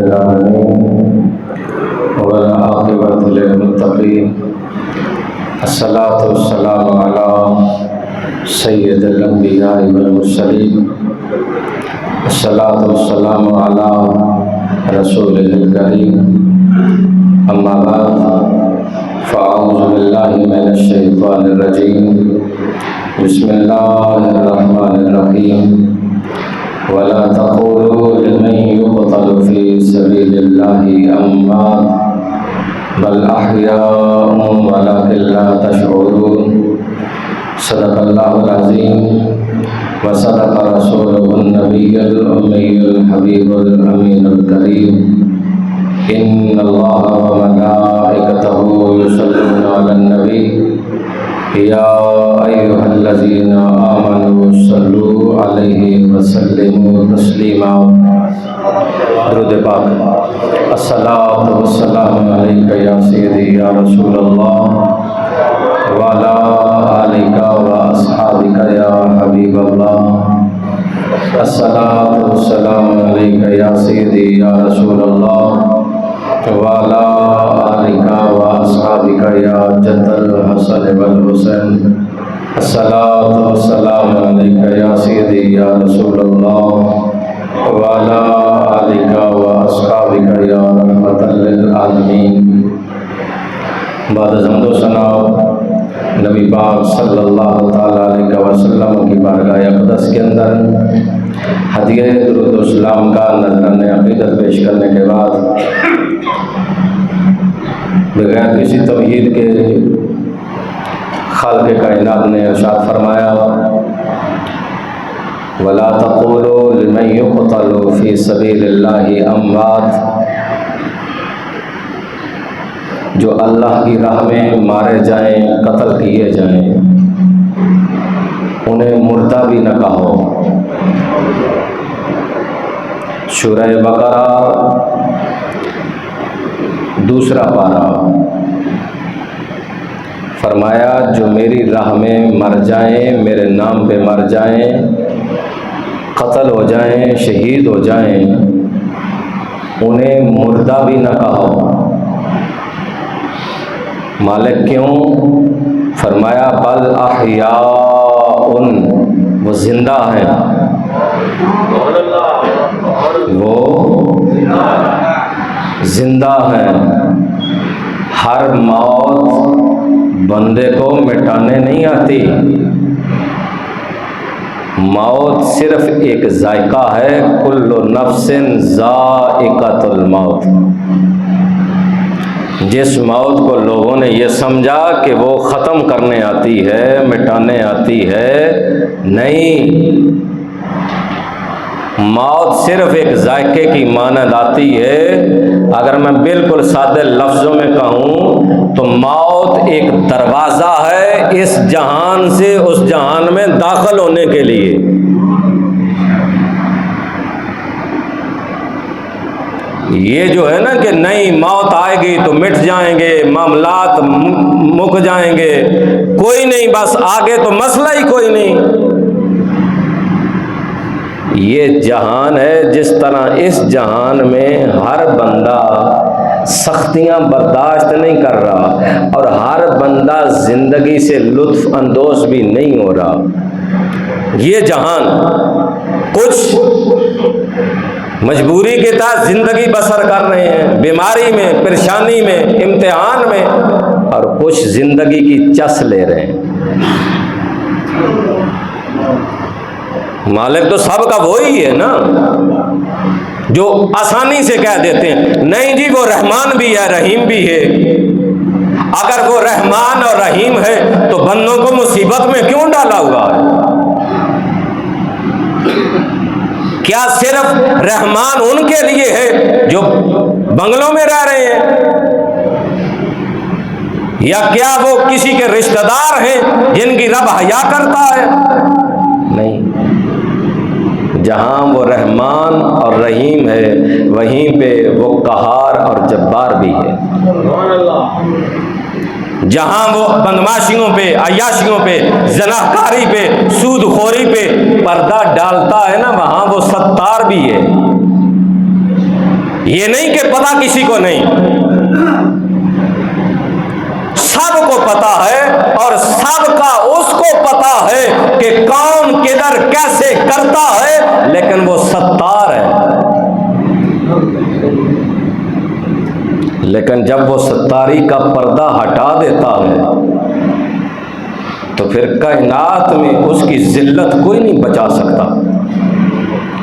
रब्बिल आलमीन वल आक़िबतु लिल मुत्तक़ीन अस्सलातु वस्सलामु अला सय्यिदिल अंबिया वल मुरसलीन अस्सलातु वस्सलामु अला रसूलिल करीम अम्मा बाद फ़अऊज़ु बिल्लाहि मिनश शैतानिर रजीम बिस्मिल्लाहिर रहमानिर रहीम वला तक़ूलू लिमन युक़तलु फ़ी सबीलिल्लाहि अम्वात बल अहयाउन वलाकिन ला तशऊरून सदक़ल्लाहुल अज़ीम व सदक़ रसूलुहुन नबियुल उम्मियुल हबीबुल अमीनुल करीम इन्नल्लाहा व मलाइकतहु युसल्लूना अलन नबी या अय्युहल्लज़ीना आमनू सल्लू अलैहि व सल्लिमू तस्लीमा। दुरूद पाक। अस्सलातु वस्सलामु अलैका या सय्यदी या रसूलल्लाह व अला आलिका व अस्हाबिका या हबीबल्लाह। अस्सलातु वस्सलामु अलैका या सय्यदी या रसूलल्लाह व अला आलिका व अस्हाबिका या जद्दल हसन वल हुसैन। अस्सलातु वस्सलामु अलैका या सय्यदी या रसूलल्लाह व अला आलिका व अस्हाबिका या रहमतल लिल आलमीन। बाद हम्दो सना नबी पाक सल्लल्लाहु तआला अलैहि वसल्लम की बारगाह अक़दस के अंदर हदिया दुरूद व सलाम का नज़राने अक़ीदत पेश करने के बाद बगैर किसी तमहीद के खालिक़ कायनात ने इरशाद फरमाया वला तक़ूलू लिमन युक़तलु फ़ी सबीलिल्लाहि अम्वात, जो अल्लाह की राह में मारे जाएं, कत्ल किए जाएं, उन्हें मुर्दा भी न कहो। सूरह बकरा दूसरा पारा। फरमाया जो मेरी राह में मर जाएं, मेरे नाम पे मर जाएं, कत्ल हो जाएं, शहीद हो जाएं, उन्हें मुर्दा भी न कहो। मालिक क्यों? फरमाया बल अहयाउन, वो जिंदा है, वो जिंदा है। हर मौत बंदे को मिटाने नहीं आती। मौत सिर्फ एक जायका है। कुल्लु नफ्सिन ज़ाइक़तुल मौत। जिस मौत को लोगों ने ये समझा कि वो ख़त्म करने आती है, मिटाने आती है, नहीं, मौत सिर्फ एक जायके की मानद आती है। अगर मैं बिल्कुल सादे लफ्ज़ों में कहूँ तो मौत एक दरवाज़ा है इस जहान से उस जहान में दाखिल होने के लिए। ये जो है ना कि नहीं मौत आएगी तो मिट जाएंगे, मामलात मुक जाएंगे, कोई नहीं, बस आगे तो मसला ही कोई नहीं। ये जहान है, जिस तरह इस जहान में हर बंदा सख्तियां बर्दाश्त नहीं कर रहा और हर बंदा जिंदगी से लुत्फ अंदोज भी नहीं हो रहा। ये जहान कुछ मजबूरी के तहत जिंदगी बसर कर रहे हैं, बीमारी में, परेशानी में, इम्तिहान में, और कुछ जिंदगी की चस ले रहे हैं। मालिक तो सबका वो ही है ना, जो आसानी से कह देते हैं नहीं जी वो रहमान भी है, रहीम भी है। अगर वो रहमान और रहीम है तो बंदों को मुसीबत में क्यों डाला हुआ है? क्या सिर्फ रहमान उनके लिए है जो बंगलों में रह रहे हैं, या क्या वो किसी के रिश्तेदार हैं जिनकी रब हया करता है? नहीं, जहां वो रहमान और रहीम है वहीं पे वो कहार और जब्बार भी है। जहां वो बदमाशियों पे, अयाशियों पे, जनाकारी पे, सूदखोरी पे पर्दा डालता है ना, वहां वो सत्तार भी है। ये नहीं कि पता किसी को नहीं, सबको पता है और सबका उसको पता है कि कौन किधर कैसे करता है, लेकिन वो सत्तार है। लेकिन जब वो सत्तारी का पर्दा हटा देता है तो फिर कायनात में उसकी जिल्लत कोई नहीं बचा सकता।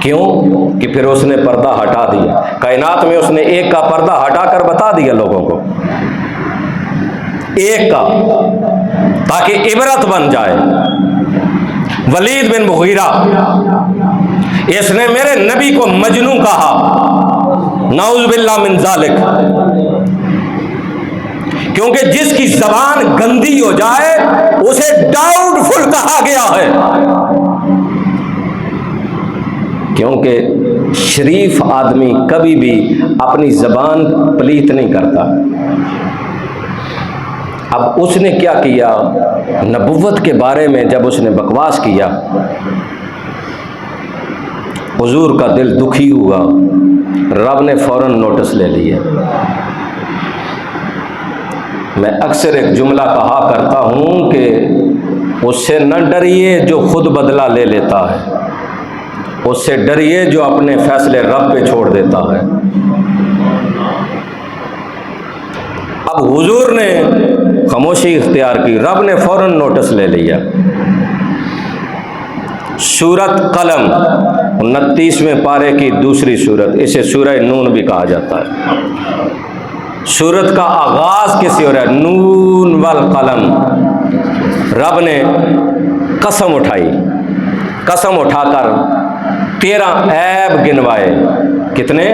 क्यों? कि फिर उसने पर्दा हटा दिया। कायनात में उसने एक का पर्दा हटाकर बता दिया लोगों को, एक का, ताकि इबरत बन जाए। वलीद बिन मुगीरा, इसने मेरे नबी को मजनू कहा, नाउज़ बिल्लाह मिन ज़ालिक, क्योंकि जिसकी जबान गंदी हो जाए उसे डाउटफुल कहा गया है, क्योंकि शरीफ आदमी कभी भी अपनी जबान पलीत नहीं करता। अब उसने क्या किया, नबुव्वत के बारे में जब उसने बकवास किया, हुजूर का दिल दुखी हुआ, रब ने फौरन नोटिस ले लिया। मैं अक्सर एक जुमला कहा करता हूँ कि उससे न डरिए जो खुद बदला ले लेता है, उससे डरिए जो अपने फैसले रब पे छोड़ देता है। अब हुजूर ने खामोशी इख्तियार की, रब ने फौरन नोटिस ले लिया। सूरत कलम 29वें पारे की दूसरी सूरत, इसे सूरह नून भी कहा जाता है। सूरत का आगाज किसी हो रहा है, नून वल कलम। रब ने कसम उठाई, कसम उठाकर 13 ऐब गिनवाए। कितने?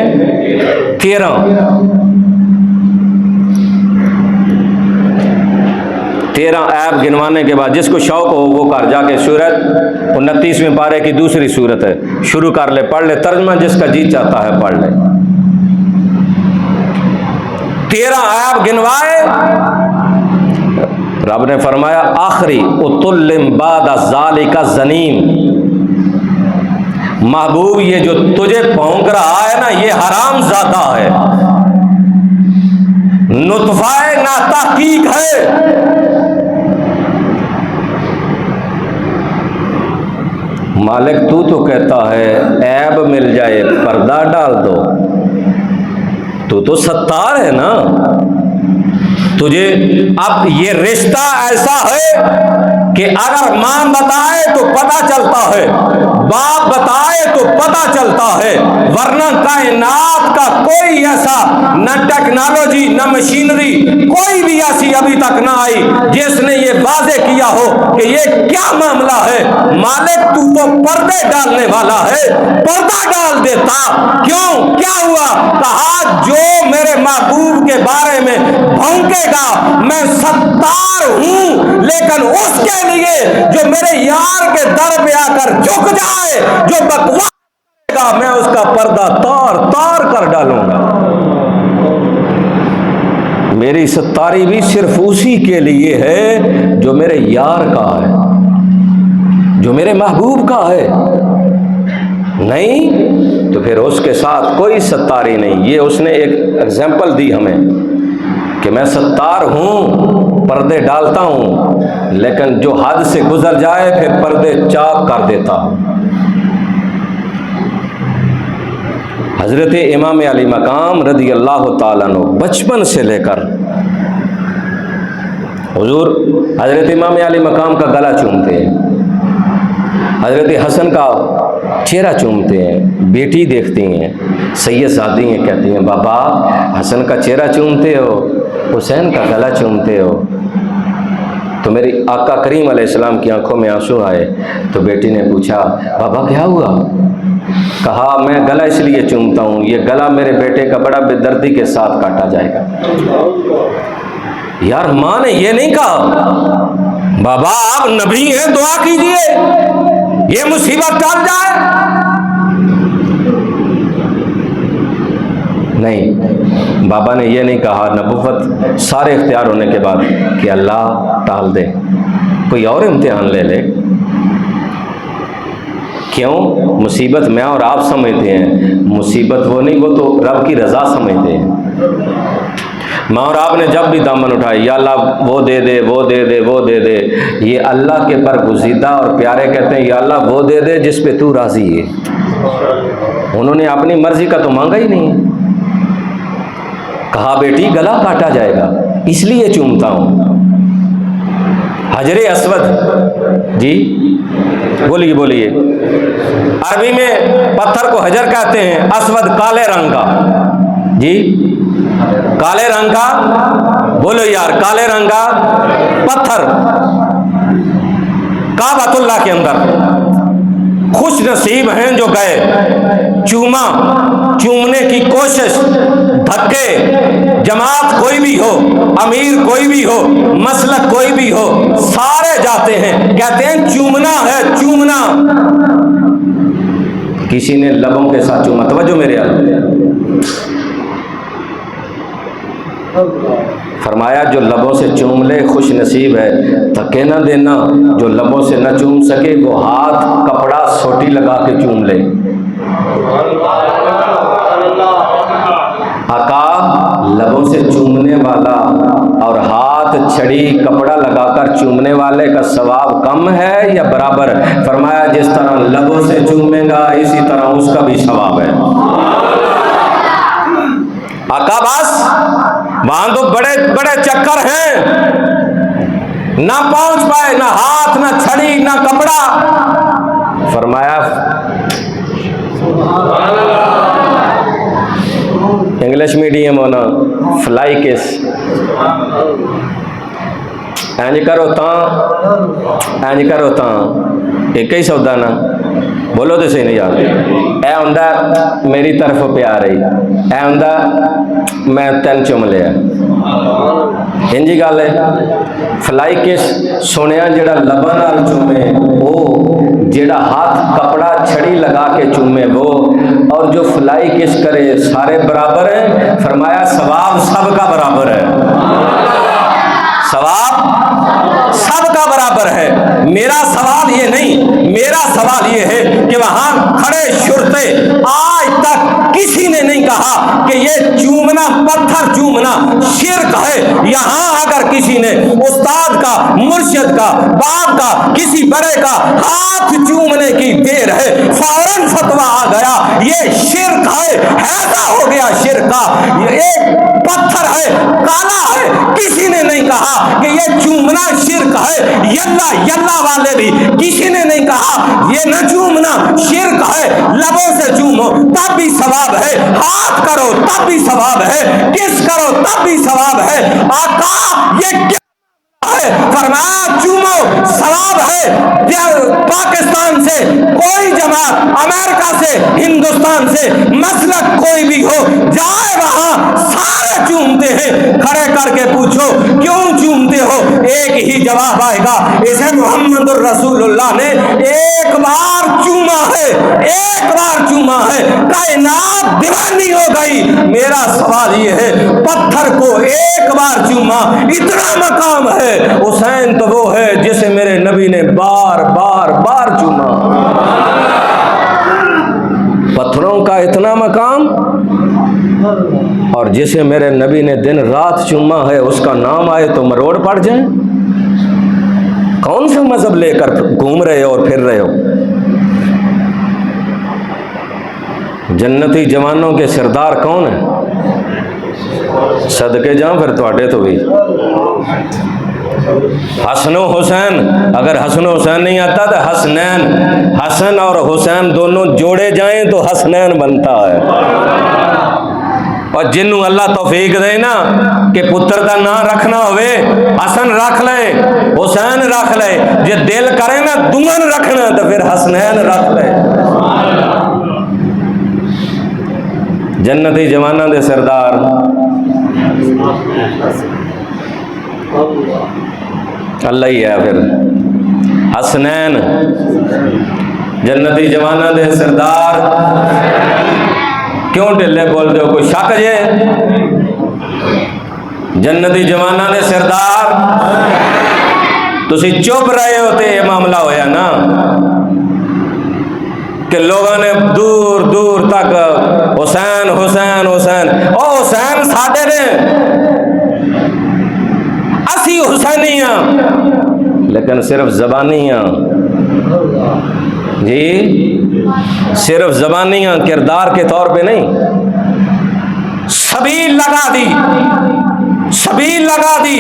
13 ऐब गिनवाने के बाद जिसको शौक हो वो कर जाके सूरत 29वें पारे की दूसरी सूरत है, शुरू कर ले, पढ़ ले, तर्जमा जिसका जी चाहता है पढ़ ले। 13 ऐब गिनवाए। रब ने फरमाया आखिरी उतुल्लिम बादा ज़ालिका ज़नीम, महबूब ये जो तुझे भौंक रहा है ना, ये हराम ज़ादा है, नुतफ़ा नातहकीक है। मालिक तू तो कहता है ऐब मिल जाए पर्दा डाल दो, तू तो सत्तार है ना। तुझे अब ये रिश्ता ऐसा है कि अगर मां बताए तो पता चलता है, बाप बताए तो पता चलता है, वरना कायनात का कोई ऐसा न टेक्नोलॉजी न मशीनरी कोई भी ऐसी अभी तक ना आई जिसने ये वाजे किया हो कि ये क्या मामला है। मालिक तू तो पर्दे डालने वाला है, पर्दा डाल देता। क्यों? क्या हुआ? कहा जो मेरे महबूब के बारे में भौंकेगा मैं सत्तार हूं, लेकिन उसके लिए जो मेरे यार के दर पे आकर झुक जाए, जो बकवास करेगा, मैं उसका पर्दा तार तार कर डालूंगा। मेरी सत्तारी भी सिर्फ उसी के लिए है जो मेरे यार का है, जो मेरे महबूब का है। नहीं तो फिर उसके साथ कोई सत्तारी नहीं। ये उसने एक एग्जाम्पल दी हमें कि मैं सत्तार हूं, पर्दे डालता हूं, लेकिन जो हद से गुजर जाए फिर पर्दे चाक कर देता हूं। हजरत इमाम अली मकाम रज़ी अल्लाह ताला अन्हु बचपन से लेकर हुजूर हजरत इमाम अली मकाम का गला चूमते हैं, हजरत हसन का चेहरा चूमते हैं, बेटी देखती हैं, सैयदजादी हैं, कहती हैं बाबा हसन का चेहरा चूमते हो, हुसैन का गला चूमते हो। तो मेरी आका करीम अलैहिस्सलाम की आंखों में आंसू आए। तो बेटी ने पूछा बाबा क्या हुआ? कहा मैं गला इसलिए चूमता हूँ, ये गला मेरे बेटे का बड़ा बेदर्दी के साथ काटा जाएगा। यार माँ ने ये नहीं कहा बाबा आप नबी हैं, दुआ कीजिए ये मुसीबत टल जाए। नहीं, बाबा ने ये नहीं कहा। नबुव्वत सारे इख्तियार होने के बाद कि अल्लाह टाल दे, कोई और इम्तिहान ले ले। क्यों? मुसीबत मैं और आप समझते हैं, मुसीबत वो नहीं, वो तो रब की रज़ा समझते हैं। मैं और आपने जब भी दामन उठाए, या अल्लाह वो दे दे, वो दे दे, वो दे दे, ये अल्लाह के बरगुज़ीदा और प्यारे कहते हैं, या अल्लाह वो दे दे जिस पे तू राज़ी है। उन्होंने अपनी मर्जी का तो मांगा ही नहीं। कहा बेटी गला काटा जाएगा इसलिए चूमता हूँ। हजरे अस्वद जी, बोलिए बोलिए। अरबी में पत्थर को हजर कहते हैं, अस्वद काले रंग का जी, काले रंग का, बोलो यार, काले रंग का पत्थर काबतुल्लाह के अंदर। खुश नसीब हैं जो गए, चूमने की कोशिश, धक्के, जमात कोई भी हो, अमीर कोई भी हो, मसलक कोई भी हो, सारे जाते हैं, कहते हैं चूमना है, चूमना। किसी ने लबों के साथ चूमा, तवज्जो मेरे यार, फरमाया जो लबों से चूम ले खुश नसीब है। धक्के ना देना, जो लबों से न चूम सके वो हाथ कपड़ा सोटी लगा के चूम ले। आका लबों से चूमने वाला और हाथ छड़ी कपड़ा लगाकर चूमने वाले का सवाब कम है या बराबर? फरमाया जिस तरह लबों से चूमेगा इसी तरह उसका भी सवाब है। आका बस वहां तो बड़े बड़े चक्कर हैं, ना पहुंच पाए, ना हाथ, ना छड़ी, ना कपड़ा। फरमाया इंग्लिश मीडियम होना, फ्लाई किस, इंज करो इंज करो एक ही सौदा ना, बोलो तो सही नहीं यार। ए हुंदा मेरी तरफ प्यार है, ए हुंदा मैं तेन चुम लिया, इंजी गल है। फ्लाई किस सुनिया जेड़ा लबा नाल चूमे वो, जेड़ा हाथ कपड़ा छड़ी लगा के चूमे वो, और जो फ्लाई किस करे सारे बराबर हैं। फरमाया सवाब सबका बराबर है, सवाब सबका बराबर है। मेरा सवाल ये नहीं, मेरा सवाल ये है कि वहां खड़े शुरते आज तक किसी ने नहीं कहा कि ये चूमना, पत्थर चूमना शिर्क है। यहां अगर किसी ने उस्ताद का, मुर्शिद का, बाप का, किसी बड़े का हाथ चूमने की देर है, फौरन फतवा आ गया ये शिर्क है, ऐसा हो गया शिर्क का। एक पत्थर है, काला है, किसी ने नहीं कहा कि ये चूमना शिर्क है। यल्ला यल्ला वाले भी किसी ने नहीं कहा ये न चूमना शिर्क है। लबों से चूमो तब भी सवाब है, हाथ करो तब भी सवाब है, किस करो तब भी सवाब है। आका ये क्या है? फरमाया चूमो सवाब है। पाकिस्तान से कोई जमात, अमेरिका से, हिंदुस्तान से, मसलक कोई भी हो जाए वहां सारे चूमते हैं। खड़े करके पूछो क्यों चूमते हो, एक ही जवाब आएगा, इसे मोहम्मद रसूलुल्लाह ने एक बार चूमा है, एक बार चूमा है, कायनात दीवानी हो गई। मेरा सवाल ये है, पत्थर को एक बार चूमा, इतना मकाम है। हुसैन तो वो है जिसे मेरे नबी ने बार बार बार चूमा। पत्थरों का इतना मकाम, और जिसे मेरे नबी ने दिन रात चूमा है उसका नाम आए तो मरोड़ पड़ जाए। कौन सा मजहब लेकर घूम रहे हो और फिर रहे हो? जन्नती जवानों के सरदार कौन है? सदके जाऊं फिर थोड़े तो भी हसन हुसैन। अगर हसन हुसैन नहीं आता तो हसनैन, हसन और हुसैन दोनों जोड़े जाएं तो हसनैन बनता है। और जिन्हों अल्लाह तौफीक दे ना कि पुत्र का नाम रखना होवे, हसन रख ले, हुसैन रख ले, जे दिल करे ना दुमन रखना तो फिर हसनैन रख ले। जन्नती जवाना दे सरदार अल्लाह ही है। फिर हसनैन जन्नती जवाना दे सरदार। क्यों ढिले बोलते हो, कोई शक जे? जन्नती जवाना दे सरदार तुसी चुप रहे हो तो यह मामला होया ना। कि लोगों ने दूर दूर तक हुसैन हुसैन हुसैन, ओ हुसैन साडे ने, असी हुसैनी हाँ, लेकिन सिर्फ जबानी हाँ जी, सिर्फ जबानी हाँ, किरदार के तौर पे नहीं। सबील लगा दी, सबील लगा दी।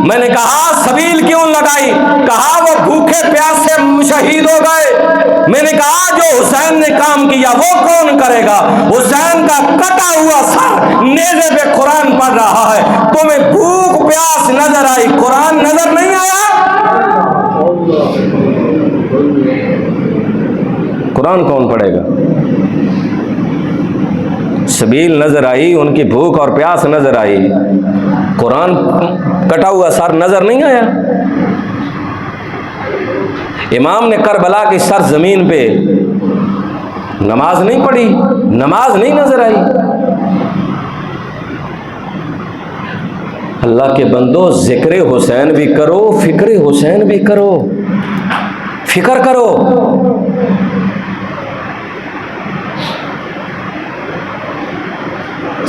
मैंने कहा सबील क्यों लगाई? कहा वो भूखे प्यासे शहीद हो गए। मैंने कहा जो हुसैन ने काम किया वो कौन करेगा? हुसैन का कटा हुआ सर नेज़े पे कुरान पढ़ रहा है, तुम्हें भूख प्यास नजर आई, कुरान नजर नहीं आया? कुरान कौन पढ़ेगा? सबील नजर आई, उनकी भूख और प्यास नजर आई, कुरान कटा हुआ सर नजर नहीं आया। इमाम ने करबला की सर जमीन पे नमाज नहीं पढ़ी, नमाज नहीं नजर आई। अल्लाह के बंदो, जिक्र हुसैन भी करो, फिक्र हुसैन भी करो, फिक्र करो।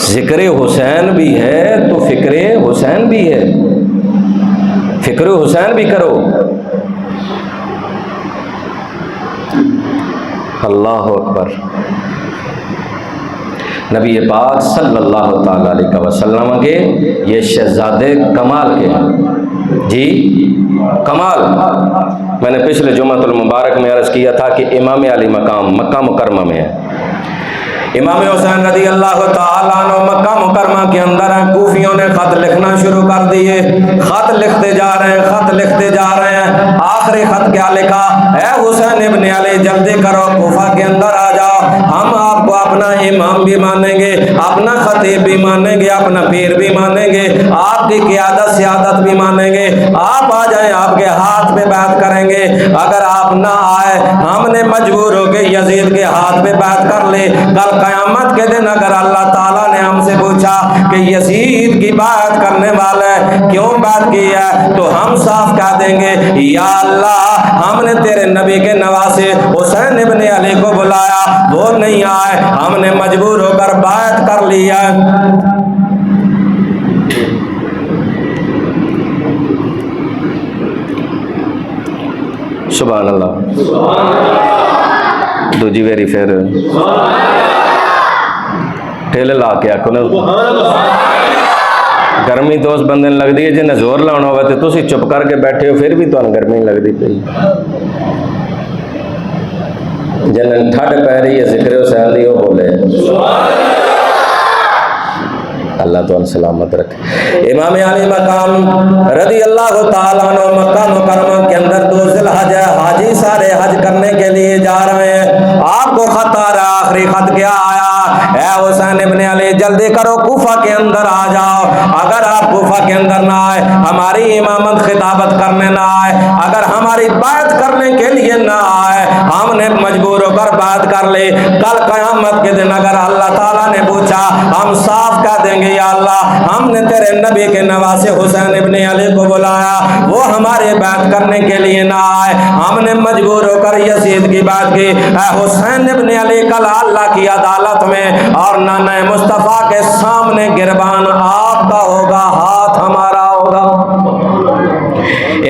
जिक्र हुसैन भी है तो फिक्र हुसैन भी है, फिक्र हुसैन भी करो। अल्लाह अकबर। नबी पाक सल्लल्लाहु ताला अलैहि वसल्लम के ये शहजादे कमाल के हैं जी, कमाल। मैंने पिछले जुम्मतुल मुबारक में अर्ज़ किया था कि इमाम अली मकाम मक्का मुकरमा में है। इमाम हुसैन रज़ी अल्लाह तआला अन्हु मक्का मुकरमा के अंदर हैं। कूफियों ने खत लिखना शुरू कर दिए, खत लिखते जा रहे हैं, खत लिखते जा रहे हैं। आखिरी खत क्या लिखा? ऐ हुसैन इब्न अली, जल्दी करो, कूफा के अंदर आ जाओ, हम आपको अपना इमाम भी मानेंगे, अपना खतीब भी मानेंगे, अपना पीर भी मानेंगे, आपकी क़ियादत सियादत भी मानेंगे। आप आ जाएं, आपके हाथ पे बैत करेंगे। अगर आप ना आए, हमने मजबूर होकर यजीद के हाथ पे बैत कर ले। कल क़यामत के दिन अगर अल्लाह ताला ने हमसे पूछा कि यजीद की बात करने वाला क्यों बात की है, तो हम साफ कह देंगे, या अल्लाह, हमने तेरे नबी के नवासे हुसैन इब्न अली को बुलाया, वो नहीं आए, हमने मजबूर होकर बात कर लिया। सुभान अल्लाह। दूजी बारी फिर ढिल ला के आखो ना, गर्मी तो उस बंदे लगती है जिन्हें जोर लाना हो, तो तुम चुप करके बैठे हो फिर भी तुहानू गर्मी लगती पई। जिन्हें ठंड पै रही है जिक्र हुसैन दी, वो बोले अल्लाह तो सलामत रखे। इमाम अली मकाम रज़ी अल्लाह तआला अन्हु मक्का मुकरमा के अंदर 2 ज़िलहज है, हाजी सारे हज करने के लिए जा रहे हैं। आपको खत आ रहा, आखिरी खत क्या आया? ऐ हुसैन इब्न अली, जल्दी करो, कूफा के अंदर आ जाओ। अगर आप कूफा के अंदर ना आए, हमारी इमामत खिताबत करने ना आए, अगर हमारी बात करने के लिए ना आए, हमने मजबूर होकर बात कर ले। कल क़यामत के दिन अगर अल्लाह ताला ने पूछा, हम साफ कह देंगे, या अल्लाह, हमने तेरे नबी के नवासे हुसैन इब्न अली को बुलाया, वो हमारे बात करने के लिए ना आए, हमने मजबूर होकर यजीद की बात की। हुसैन इब्न अली कल अल्लाह की अदालत में और नाना मुस्तफ़ा के सामने गिरबान आपका होगा, हाथ हमारा होगा।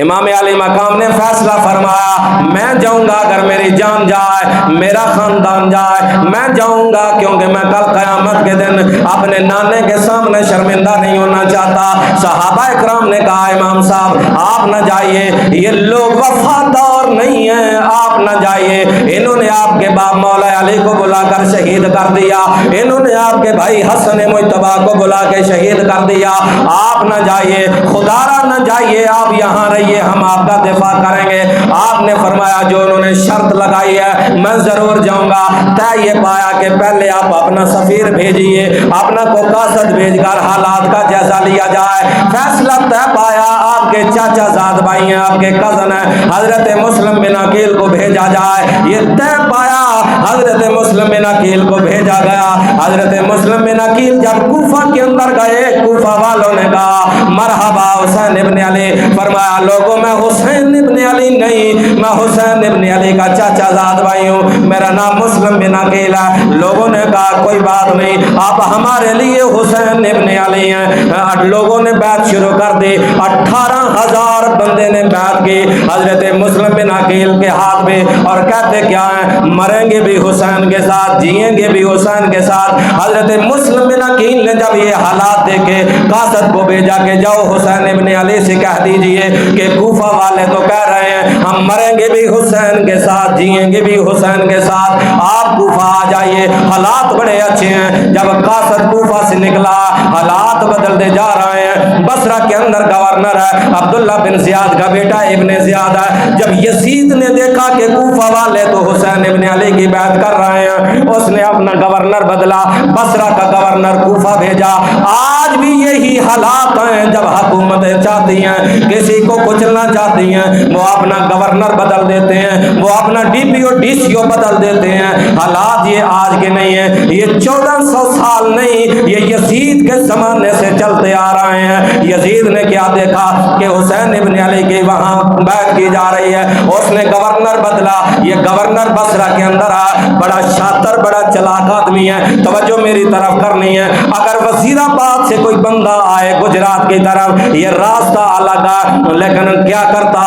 इमाम अली मकाम ने फैसला फरमाया, मैं जाऊंगा, अगर मेरी जान जाए, मेरा खानदान जाए, मैं जाऊंगा, क्योंकि मैं कल क़यामत के दिन अपने नाने के सामने शर्मिंदा नहीं होना चाहता। सहाबा इकराम ने कहा, इमाम साहब आप न जाइए, ये लोग वफादार नहीं है, आप न जाइए। इन्होंने आपके बाप मौला अली को बुलाकर शहीद कर दिया, इन्होंने आपके भाई हसन मुज्तबा को बुला के शहीद कर दिया, आप न जाइए, खुदारा न जाइए, आप यहाँ रहिए, हम आपका दिफा करेंगे। आपने फरमाया, जो उन्होंने शर्त लगाई है मैं जरूर जाऊंगा। तय ये पाया कि पहले आप अपना सफीर भेजिए, अपना को कासद भेजकर हालात का जायजा लिया जाए। फैसला तय पाया, आपके चाचा जाद भाई हैं, आपके कजन है, हजरत मुस्लिम बिन अकील को भेजा जाए। ये तय पाया, हजरत मुस्लिम बिन अकील को भेजा गया। हजरत मुस्लिम बिन अकील जब कूफा के अंदर गए, कूफा वालों ने कहा, मरहबा हुसैन इब्न अली। फरमाया, लोग लोगों मैं हुसैन इब्न अली नहीं, मैं हुसैन इब्न अली का चाचाजाद भाई हूँ, मेरा नाम मुस्लिम बिन अकील है। लोगों ने कहा कोई बात नहीं, आप हमारे लिए हुसैन इब्न अली हैं। लोगों ने बैत शुरू कर दी, 18,000 बंदे ने बैत की हजरत मुस्लिम बिन अकील के हाथ में, और कहते क्या है, मरेंगे भी हुसैन के साथ, जिएंगे भी हुसैन के साथ। हजरत मुस्लिम बिन अकील ने जब ये हालात देखे, कासद को भेजा के जाओ हुसैन इब्न अली से कह दीजिए कि कूफा वाले तो कह रहे हैं हम मरेंगे भी हुसैन के साथ, जिएंगे भी हुसैन के साथ, आप कूफा आ जाइए, हालात बड़े अच्छे हैं। जब कासद कूफा से निकला, हालात बदलते जा रहे हैं। बसरा के अंदर गवर्नर है अब्दुल्ला बिन जियाद का बेटा इब्न जियाद है। जब यजीद ने देखा कि कूफा वाले तो हुसैन इब्न अली की बात कर रहे हैं, उसने अपना गवर्नर बदला, बसरा का गवर्नर कूफा भेजा। आज भी यही हालात हैं, जब हुकूमतें चाहती हैं किसी को कुचलना चाहती हैं, वो अपना गवर्नर बदल देते हैं, वो अपना डीपीओ डीसीओ बदल देते हैं। हालात ये आज के नहीं है, ये 1400 साल नहीं, ये यजीद के जमाने से चलते आ रहे हैं। यजीद ने क्या देखा कि हुसैन इब्न अली की वहां बैत की जा रही है, उसने गवर्नर बदला। ये गवर्नर बसरा के अंदर आ, बड़ा शातिर बड़ा चलाक आदमी है, तवज्जो मेरी तरफ करनी है। अगर वजीराबाद से कोई बंदा आए गुजरात की तरफ, ये रास्ता अलग है, लेकिन क्या करता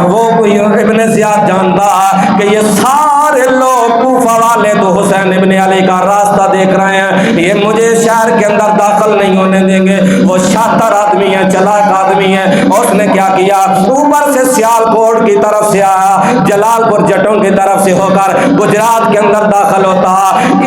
वो इब्न जियाद जानता कि ये सारे लोग कूफा वाले तो हुसैन इब्न अली का रास्ता देख रहे हैं, ये मुझे शहर के अंदर दाखिल नहीं होने देंगे। वो शातिर आदमी है, चलाक आदमी है। उसने क्या किया, ऊपर से सियालकोट की तरफ से आया, जलालपुर जटों की तरफ से होकर गुजरात के अंदर दाखिल होता।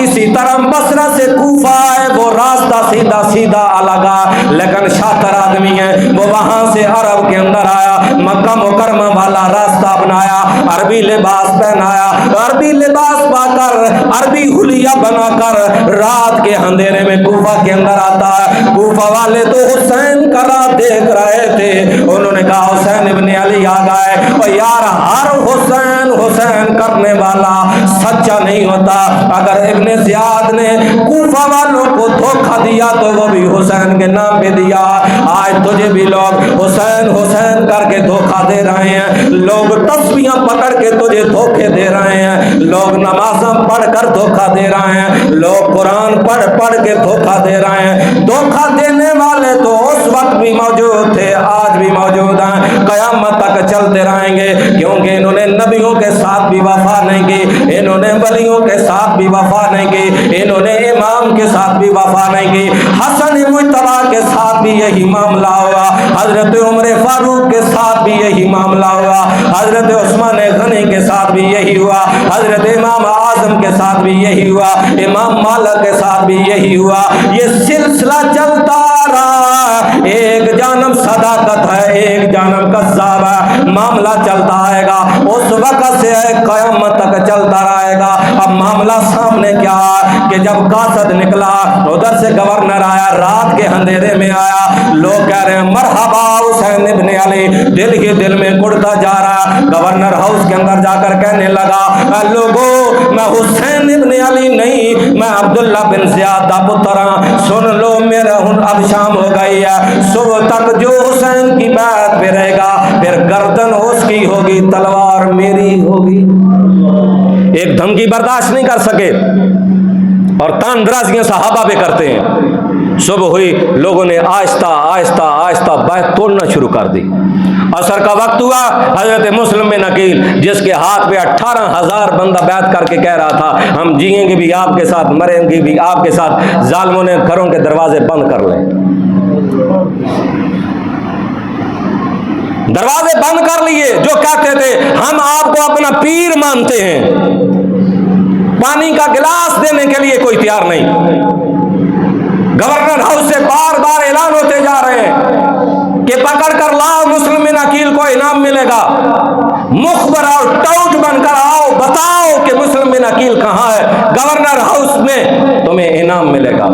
इसी तरह बसरा से कूफा है, वो रास्ता सीधा सीधा अलग है, लेकिन शातिर आदमी है, वो वहां से अरब के अंदर आया, मक्का मुकरमा वाला रास्ता अपनाया, अरबी लिबास पहनाया, अरबी लिबास पाकर अरबी हुलिया बनाकर रात के अंधेरे में कूफा के अंदर आता है। कूफा वाले तो हुसैन का रात देख रहे थे, उन्होंने कहा हुसैन इब्न अली आ गए। और यार हर हुसैन हुसैन करने वाला सच्चा नहीं होता। अगर इब्न जियाद ने कूफा वालों को धोखा दिया तो वो भी हुसैन के नाम पे दिया। आज तुझे भी लोग हुसैन हुसैन करके धोखा दे रहे हैं, लोग तस्बीहां पकड़ के तुझे धोखे दे रहे हैं, लोग नमाज़ां पढ़कर धोखा दे रहे हैं, लोग कुरान पढ़ पढ़ के धोखा दे रहे हैं। धोखा देने वाले तो उस वक्त भी मौजूद थे, आज भी मौजूद हैं, कयामत तक चलते रहेंगे, क्योंकि इन्होंने नबियों के साथ भी वफा नहीं की, इन्होंने वलियों के साथ भी वफा नहीं की, इन्होंने इमाम के साथ भी वफा नहीं की। हसन मुज्तबा के साथ भी यही मामला हुआ, हजरत उमर फारूक के साथ भी यही मामला हुआ, हजरत उस्मान गनी के साथ भी यही हुआ, हजरत इमाम आजम के साथ भी यही हुआ, इमाम मालिक के साथ भी यही हुआ। ये सिलसिला चलता रहा, एक जानब सदाकत है, एक जानब कज़्ज़ाब है, मामला चलता आएगा, उस वक्त से क़यामत तक चलता रहेगा। अब मामला सामने क्या है कि जब कासद निकला, उधर से गवर्नर आया, रात के अंधेरे में आया, लोग कह रहे हैं मरहबा हुसैन इब्न अली, दिल ही दिल में कुड़ता जा रहा। गवर्नर हाउस के अंदर जाकर कहने लगा, लोगों मैं हुसैन इब्न अली नहीं, मैं अब्दुल्ला बिन जियाद का पुत्र, सुन लो मेरा अब शाम हो गई है, सुबह तक जो हुसैन की बात पे रहेगा फिर गर्दन उसकी होगी, तलवार मेरी होगी। एक धमकी बर्दाश्त नहीं कर सके और तानदराजियां सहाबा पे करते हैं। सुबह हुई, लोगों ने आहिस्ता आहिस्ता आहिस्ता बैत तोड़ना शुरू कर दी। असर का वक्त हुआ, हजरत मुस्लिम बिन अकील जिसके हाथ पे 18,000 बंदा बैत करके कह रहा था हम जिएंगे भी आपके साथ, मरेंगे भी आपके साथ, जालिमों ने घरों के दरवाजे बंद कर ले, दरवाजे बंद कर लिए। जो कहते थे हम आपको अपना पीर मानते हैं, पानी का गिलास देने के लिए कोई तैयार नहीं। गवर्नर हाउस से बार बार ऐलान होते जा रहे हैं कि पकड़ कर लाओ मुस्लिम बिन अकील को इनाम मिलेगा, मुखबर और टाउट बनकर आओ, बताओ कि मुस्लिम बिन अकील कहां है, गवर्नर हाउस में तुम्हें इनाम मिलेगा।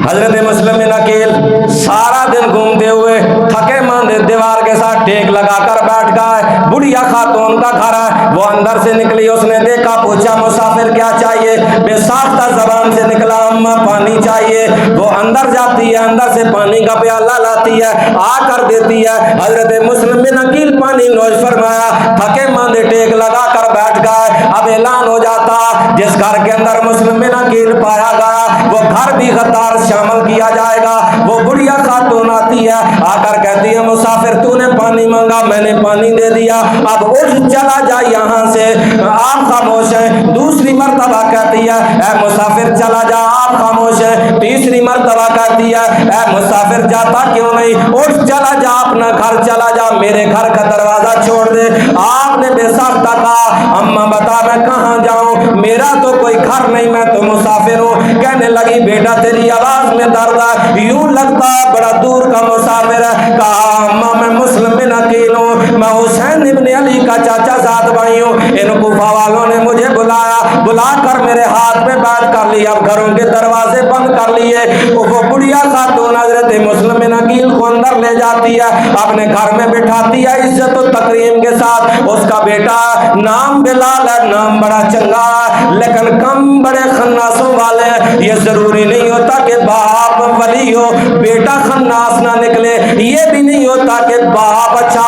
हजरत मुस्लिम बिन अकील सारा दिन घूमते हुए थके मांदे दीवार के साथ टेक लगाकर बैठ गए। बुढ़िया खातून का घर है। वो अंदर से निकली, उसने देखा, पूछा मुसाफिर क्या चाहिए? बेसाख्ता जबान से निकला अम्मा पानी चाहिए। वो अंदर जाती है, अंदर से पानी का प्याला लाती है, आकर देती है। हजरत मुस्लिम बिन अकील पानी नोश फरमाया, थके मांदे टेक लगा कर बैठ गए। अब ऐलान हो जाता, जिस घर के अंदर मुस्लिम बिन अकील पाया गया वो घर भी गद्दार शामिल किया जाएगा। वो बुढ़िया खातून आती है, आकर कहती है मुसाफिर तूने पानी मांगा, मैंने पानी दे दिया, अब उठ चला जा यहाँ से। आप खामोश हैं। दूसरी मर्तबा कहती है ऐ मुसाफिर चला जा, आप खामोश हैं। तीसरी मर्तबा कहती है ऐ मुसाफिर जाता क्यों नहीं, उठ चला जा, अपना घर चला जा, मेरे घर का दरवाजा छोड़ दे। आपने बेसाख्ता कहा अम्मा बता मैं कहाँ जाऊं, मेरा तो कोई घर नहीं, मैं तो मुसाफिर हूँ। कहने लगी बेटा तेरी आवाज में दर्द है, यूं लगता है बड़ा दूर का मुसाफिर है। कहा अम्मा मैं मुस्लिम बिन अकील हूँ, मैं हुसैन इब्न अली का चाचा साथ भाई हूँ। इन कुफा वालों ने मुझे बुलाया, बुलाकर मेरे हाथ में बैठ कर लिया, अब घरों के दरवाजे बंद कर लिए। वो बुढ़िया खातून हजरत मुस्लिम बिन अकील को अंदर ले जाती है, अपने घर में बिठाती है इज्जत और तकरीम के साथ। उसका बेटा नाम बिलाल है, नाम बड़ा चंगा है, लेकिन कम बड़े खन्नासों वाले हैं। ये जरूरी नहीं होता कि बाप वली हो बेटा खन्नास ना निकले, ये भी नहीं होता कि बाप अच्छा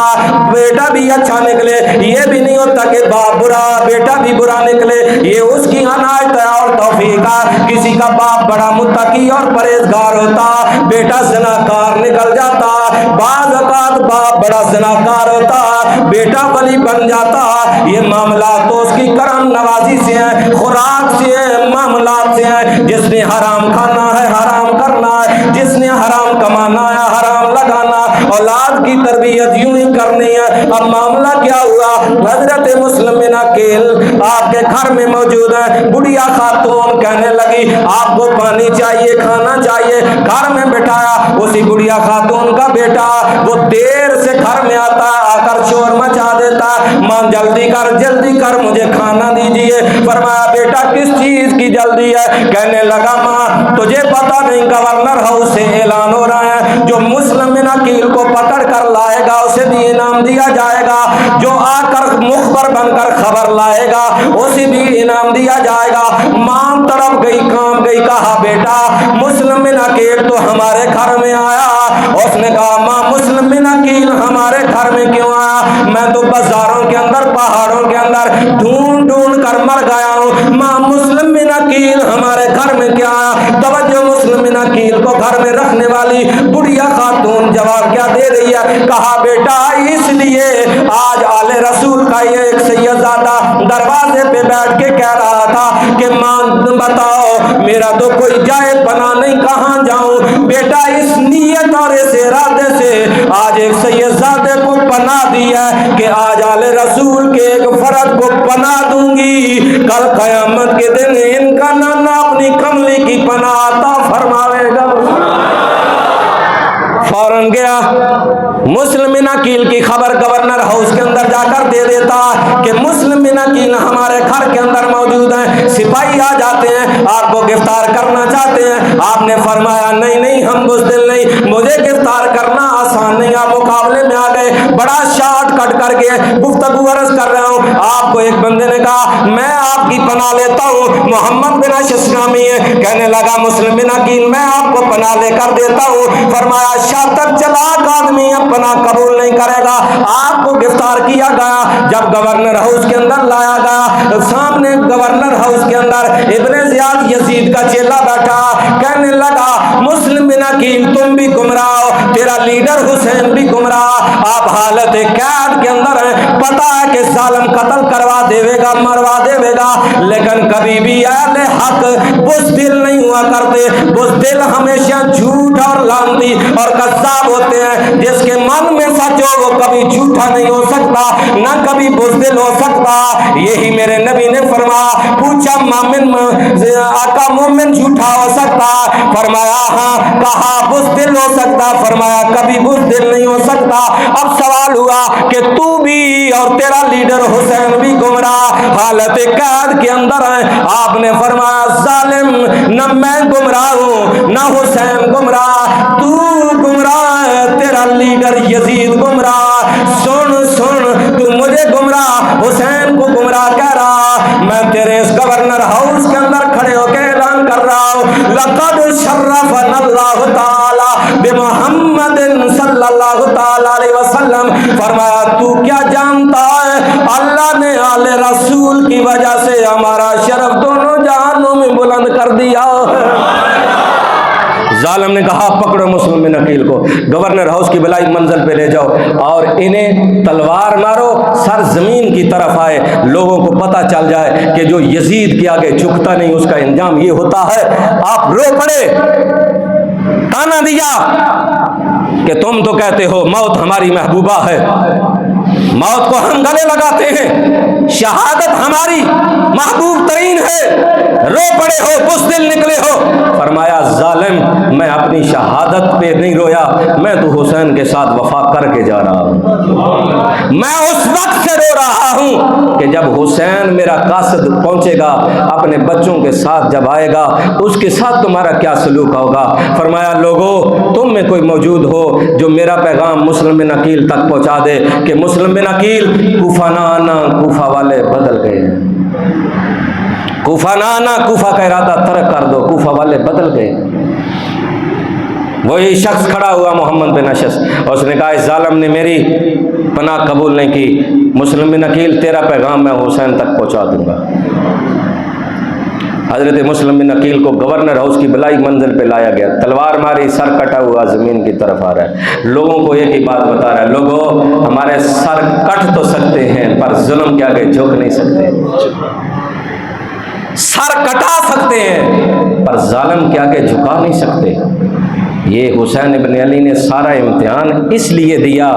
बेटा भी अच्छा निकले, ये भी नहीं होता कि बाप बुरा बेटा भी बुरा निकले। ये उसकी अनायत है और तौफीक है। किसी का बाप बड़ा मुत्तकी और परहेजगार होता, बेटा ज़नाकार निकल जाता। बाज़ औक़ात बाप बड़ा ज़नाकार होता, बेटा वली बन जाता। ये मामला तो उसकी करम नवाजी से है, खुराक से है, मामलात से है। जिसने हराम खाना है हराम करना है, जिसने हराम कमाना है हराम लगाना, औलाद की तरबियत यूं ही करनी है। अब मामला क्या हुआ, हजरत मुस्लिम बिन अकील आपके घर में मौजूद है। बुढ़िया खातून कहने लगी आपको पानी चाहिए, खाना चाहिए, घर में बिठाया। उसी बुढ़िया खातून का बेटा वो देर से घर में आता, आकर शोर मचा देता, मां जल्दी कर मुझे खाना दीजिए। फरमाया बेटा किस चीज की जल्दी है? कहने लगा मां तुझे पता नहीं गवर्नर हाउस से ऐलान हो रहा है, जो मुस्लिम बिन अकील को पकड़ कर लाएगा उसे भी इनाम दिया जाएगा, जो आकर मुखबर बनकर खबर लाएगा उसे भी इनाम दिया जाएगा। मां तड़प गई, काम गई। कहा बेटा मुस्लिम बिन अकील तो हमारे घर में आया। उसने कहा मां मुस्लिम बिन अकील हमारे घर में क्यों आया? मैं तो बाजारों के अंदर पहाड़ों के अंदर ढूंढ कर मर गया हूँ। मां मुस्लिम बिन अकील हमारे घर में क्या आया? तवज्जो, मुस्लिम बिन अकील को घर में रखने वाली बुढ़िया खातून जवाब क्या दे रही है? कहा बेटा इसलिए आज आले रसूल का ये एक सैयदजादा दरवाजे पे बैठ के कह रहा था कि मां बताओ मेरा तो कोई जाए पना नहीं, कहाँ जाऊं? बेटा इस नियत और इस इरादे से आज एक सैयदजादे को पना दिया कि आज आले रसूल के एक फर्द को पना दूंगी, कल कयामत के दिन इनका नाना अपनी कमली की पना अता फरमावेगा। फौरन गया, मुस्लिम बिन अकील की खबर गवर्नर हाउस के अंदर जाकर दे देता कि मुस्लिम बिन अकील हमारे घर के अंदर मौजूद हैं, सिपाही आ जाते हैं, आपको गिरफ्तार करना चाहते हैं। आपने फरमाया नहीं नहीं हम बुज़दिल नहीं, मुझे गिरफ्तार करना आसान नहीं। आप मुकाबले में आ गए, बड़ा शॉर्ट कट करके गुफ्तगू अर्ज कर रहा हूँ। आपको एक बंदे ने कहा मैं आपकी पनाह लेता हूँ, मोहम्मद बिन अशनामी है। कहने लगा मुस्लिम बिन अकील मैं आपको पनाह लेकर देता हूँ। फरमाया शातिर चलाक आदमी अपना कबूल नहीं करेगा। आपको गिरफ्तार किया गया। जब गवर्नर हाउस के अंदर लाया गया, सामने गवर्नर हाउस के अंदर इब्ने ज़ियाद यजीद का चेला बैठा, कहने लगा मुस्लिम बिन अकील तुम भी गुमराह हो, तेरा लीडर हुसैन भी गुमराह, आप हालत कैद के अंदर हैं। पता है कि जालिम कत्ल करवा देवेगा, मरवा देवेगा, लेकिन कभी भी अहले हक बुज़दिल नहीं हुआ करते। बुज़दिल हमेशा झूठ और लानती और कज़्ज़ाब होते हैं। जिसके मन में सच हो वो कभी झूठा नहीं हो सकता, ना कभी बुज़दिल हो सकता। यही मेरे नबी ने फरमाया, पूछा मोमिन आका मोमिन झूठा हो सकता? फरमाया हाँ। कहा बुज़दिल हो सकता? फरमाया कभी बुज़दिल नहीं हो सकता। अब सवाल हुआ कि तू भी और तेरा लीडर हुसैन भी गुमराह हालत कैद के अंदर है। आपने फरमाया जालिम न मैं गुमराह हूँ न हुसैन गुमराह, तू गुमराह है, तेरा लीडर यजीद गुमराह। सुन सुन तू मुझे मुझे गुमराह, हुसैन को गुमराह कह रहा। मैं तेरे इस गवर्नर हाउस के अंदर खड़े होकर ऐलान कर रहा हूँ, लक़द शर्रफ़नल्लाहु ताला बिमुहम्मदिन सल्लल्लाहु ताला अलैहि वसल्लम। फरमाया तू क्या जानता है, अल्लाह ने आले रसूल की वजह से हमारा शर्फ दोनों जहानों में बुलंद कर दिया है। जालिम ने कहा पकड़ो मुस्लिम बिन अकील को, गवर्नर हाउस की बलाई मंजिल पे ले जाओ और इन्हें तलवार मारो, सर जमीन की तरफ आए, लोगों को पता चल जाए कि जो यजीद के आगे झुकता नहीं उसका इंजाम ये होता है। आप रो पड़े, ताना दिया कि तुम तो कहते हो मौत हमारी महबूबा है, मौत को हम गले लगाते हैं, शहादत हमारी महबूब तरीन है, रो पड़े हो, बुज़दिल निकले हो। फरमाया जालिम मैं अपनी शहादत पे नहीं रोया, मैं तो हुसैन के साथ वफा करके जा रहा हूँ। मैं उस वक्त से रो रहा हूँ कि जब हुसैन मेरा कासिद पहुँचेगा, अपने बच्चों के साथ जब आएगा, उसके साथ तुम्हारा क्या सलूक होगा। फरमाया लोगों तुम में कोई मौजूद हो जो मेरा पैगाम मुस्लिम बिन अकील तक पहुँचा दे कि मुस्लिम बिन अकील कूफा ना आना, कूफा वाले बदल गए हैं, कूफा ना आना, कूफा का इरादा तर्क कर दो, कूफा वाले बदल गए। वही शख्स खड़ा हुआ मोहम्मद बिन अशस, और उसने कहा इस जालिम ने मेरी पनाह कबूल नहीं की, मुस्लिम बिन अकील तेरा पैगाम मैं हुसैन तक पहुंचा दूंगा। हजरत मुस्लिम बिन अकील को गवर्नर हाउस की बलाई मंजिल पे लाया गया, तलवार मारी, सर कटा हुआ जमीन की तरफ आ रहा है। लोगों को एक ही बात बता रहा है, लोगों हमारे सर कट तो सकते हैं पर जुल्म के आगे झुक नहीं सकते, सर कटा सकते हैं पर जालिम के आगे झुका नहीं सकते। ये हुसैन इब्न अली ने सारा इम्तिहान इसलिए दिया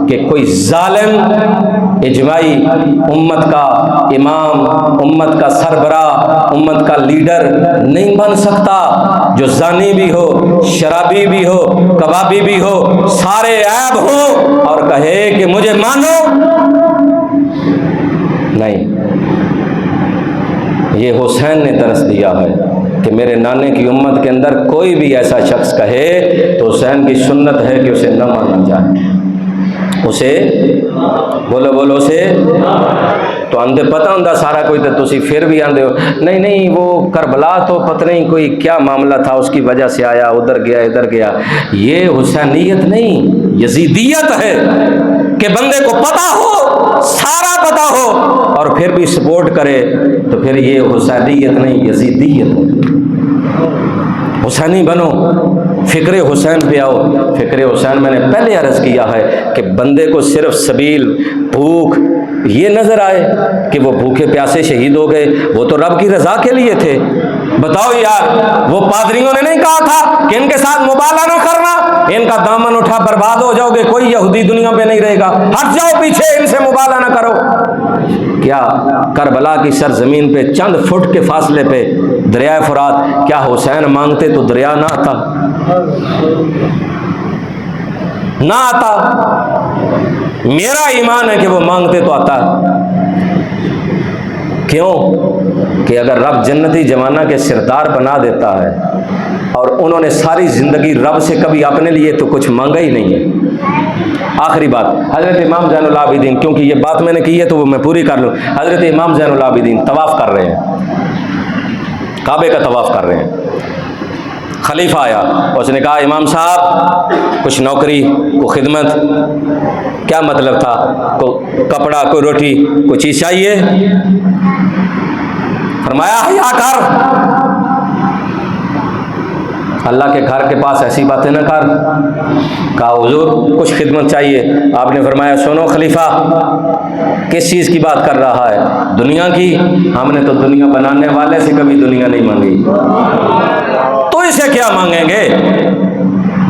कि कोई जालिम इजमाई उम्मत का इमाम, उम्मत का सरबरा, उम्मत का लीडर नहीं बन सकता। जो जानी भी हो, शराबी भी हो, कबाबी भी हो, सारे ऐब हो और कहे कि मुझे मानो, नहीं। ये हुसैन ने दर्स दिया है कि मेरे नाने की उम्मत के अंदर कोई भी ऐसा शख्स कहे तो हुसैन की सुन्नत है कि उसे न माना जाए, उसे बोलो बोलो उसे तो आंदे पता होंगे सारा कोई, तो तुसी फिर भी आंदे हो नहीं नहीं वो करबला तो पता नहीं कोई क्या मामला था उसकी वजह से आया, उधर गया इधर गया। ये हुसैनियत नहीं यजीदियत है कि बंदे को पता हो, सारा पता हो और फिर भी सपोर्ट करे, तो फिर ये हुसैनियत नहीं यजीदियत है। हुसैनी बनो, फ़िक्र हुसैन पे आओ। फ़िक्र हुसैन मैंने पहले अर्ज़ किया है कि बंदे को सिर्फ सबील भूख ये नज़र आए कि वो भूखे प्यासे शहीद हो गए, वो तो रब की रज़ा के लिए थे। बताओ यार, वो पादरियों ने नहीं कहा था कि इनके साथ मुबाला ना करना, इनका दामन उठा बर्बाद हो जाओगे, कोई यहूदी दुनिया पे नहीं रहेगा, हट जाओ पीछे, इनसे मुबाला ना करो। क्या करबला की सरजमीन पे चंद फुट के फासले पे दरिया फुरात, क्या हुसैन मांगते तो दरिया ना आता? ना आता। मेरा ईमान है कि वो मांगते तो आता। क्यों? कि अगर रब जन्नती जमाना के सिरदार बना देता है और उन्होंने सारी जिंदगी रब से कभी अपने लिए तो कुछ मांगा ही नहीं है। आखिरी बात, हजरत इमाम ज़ैनुल आबिदीन, क्योंकि ये बात मैंने की है तो वो मैं पूरी कर लूँ। हजरत इमाम ज़ैनुल आबिदीन तवाफ़ कर रहे हैं, काबे का तवाफ़ कर रहे हैं। खलीफा आया, उसने कहा इमाम साहब कुछ नौकरी, कोई खिदमत, क्या मतलब था, कोई कपड़ा, कोई रोटी, कोई चीज़ चाहिए? फरमाया हया कर, अल्लाह के घर के पास ऐसी बातें ना कर। कहा हुजूर कुछ खिदमत चाहिए। आपने फरमाया सुनो खलीफा, किस चीज़ की बात कर रहा है? दुनिया की। हमने तो दुनिया बनाने वाले से कभी दुनिया नहीं मांगी, तो इसे क्या मांगेंगे?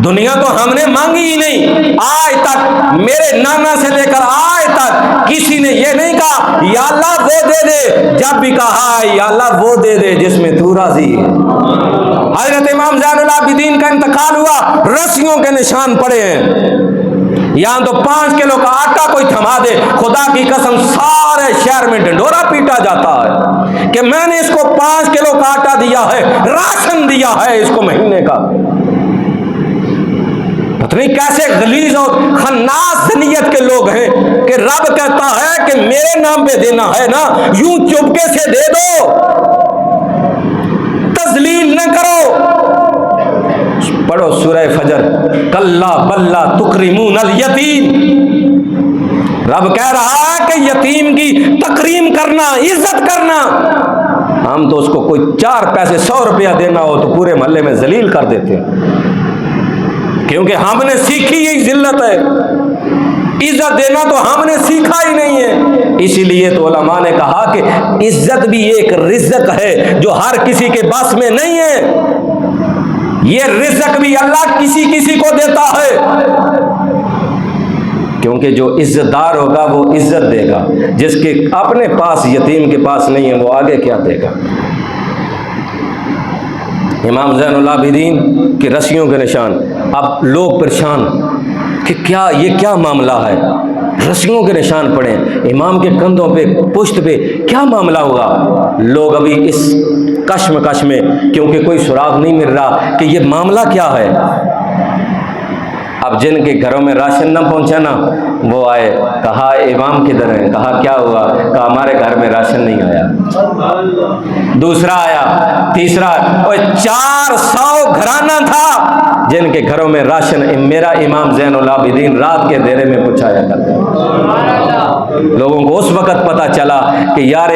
दुनिया तो हमने मांगी ही नहीं। आज तक मेरे नाना से लेकर आज तक किसी ने ये नहीं कहा या अल्लाह वो दे दे, जब भी कहा या अल्लाह वो दे दे जिसमें तू राजी है। हजरत इमाम ज़ैनुल आबिदीन का इंतकाल हुआ, रस्सियों के निशान पड़े हैं। यहाँ तो 5 किलो का आटा कोई थमा दे, खुदा की कसम सारे शहर में ढिंढोरा पीटा जाता है कि मैंने इसको 5 किलो का आटा दिया है, राशन दिया है इसको महीने का। पता नहीं कैसे गलीज और खन्नास नीयत के लोग हैं कि रब कहता है कि मेरे नाम पे देना है ना, यूं चुपके से दे दो, तजलील न करो। पढ़ो सूरह फजर, कल्ला बल्ला तुकरिमून अल यतीम। रब कह रहा है कि यतीम की तकरीम करना, इज्जत करना। हम तो उसको कोई 4 पैसे 100 रुपया देना हो तो पूरे मोहल्ले में जलील कर देते हैं, क्योंकि हमने सीखी यही जिल्लत है। इज्जत देना तो हमने सीखा ही नहीं है। इसीलिए तो उलमा ने कहा कि इज्जत भी एक रिज़्क है जो हर किसी के बस में नहीं है। ये रिज़्क भी अल्लाह किसी किसी को देता है, क्योंकि जो इज्जतदार होगा वो इज्जत देगा, जिसके अपने पास यतीम के पास नहीं है वो आगे क्या देगा। इमाम ज़ैनुल आबिदीन की रस्सियों के निशान। अब लोग परेशान कि क्या ये क्या मामला है, रस्सियों के निशान पड़े इमाम के कंधों पे, पुश्त पे, क्या मामला होगा। लोग अभी इस कश्मकश में, क्योंकि कोई सुराग नहीं मिल रहा कि ये मामला क्या है। अब जिनके घरों में राशन न पहुंचा ना, वो आए, कहा इमाम किधर है, कहा क्या हुआ, कहा हमारे घर में राशन नहीं आया। दूसरा आया, तीसरा, और 400 घराना था जिनके घरों में राशन मेरा इमाम ज़ैनुल आबिदीन रात के अंधेरे में पहुंचाया करता। लोगों को उस वक़्त पता चला कि यार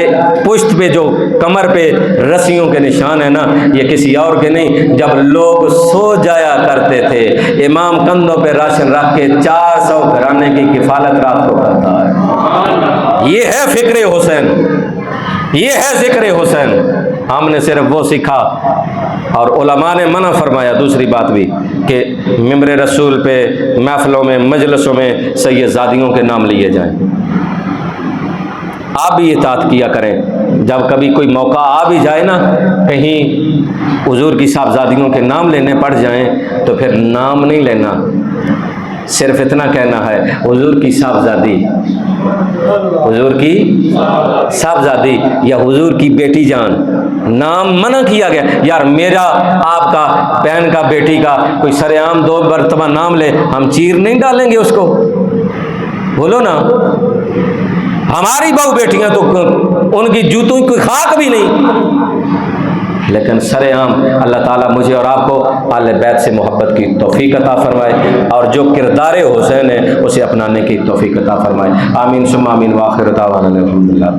पुश्त पे जो कमर पे रस्सियों के निशान है ना, ये किसी और के नहीं, जब लोग सो जाया करते थे इमाम कंधों पे राशन रख के 400 घराने की किफालत रात को करता है। ये है फिक्रे हुसैन, ये है जिक्र हुसैन। हमने सिर्फ वो सीखा, और उलमा ने मना फरमाया दूसरी बात भी कि मिंबर रसूल पे महफिलों में मजलिसों में सैयदजादियों के नाम लिए जाएं। आप भी इताअत किया करें, जब कभी कोई मौका आ भी जाए ना, कहीं हुजूर की साहबजादियों के नाम लेने पड़ जाएं तो फिर नाम नहीं लेना, सिर्फ इतना कहना है हुजूर की साहबजादी, हुजूर की साहबजादी या हुजूर की बेटी जान। नाम मना किया गया। यार मेरा आपका बहन का बेटी का कोई सरेआम 2 मरतबा नाम ले, हम चीर नहीं डालेंगे उसको, बोलो ना। हमारी बहू बेटियां तो उनकी जूतों की खाक भी नहीं, लेकिन सरेआम अल्लाह ताला मुझे और आपको आले बैत से मोहब्बत की तौफीक अता फरमाए, और जो किरदार हुसैन है उसे अपनाने की तौफीक अता फरमाए। आमीन सुम्मा आमीन। व आखिर दावाना अल्हम्दुलिल्लाह।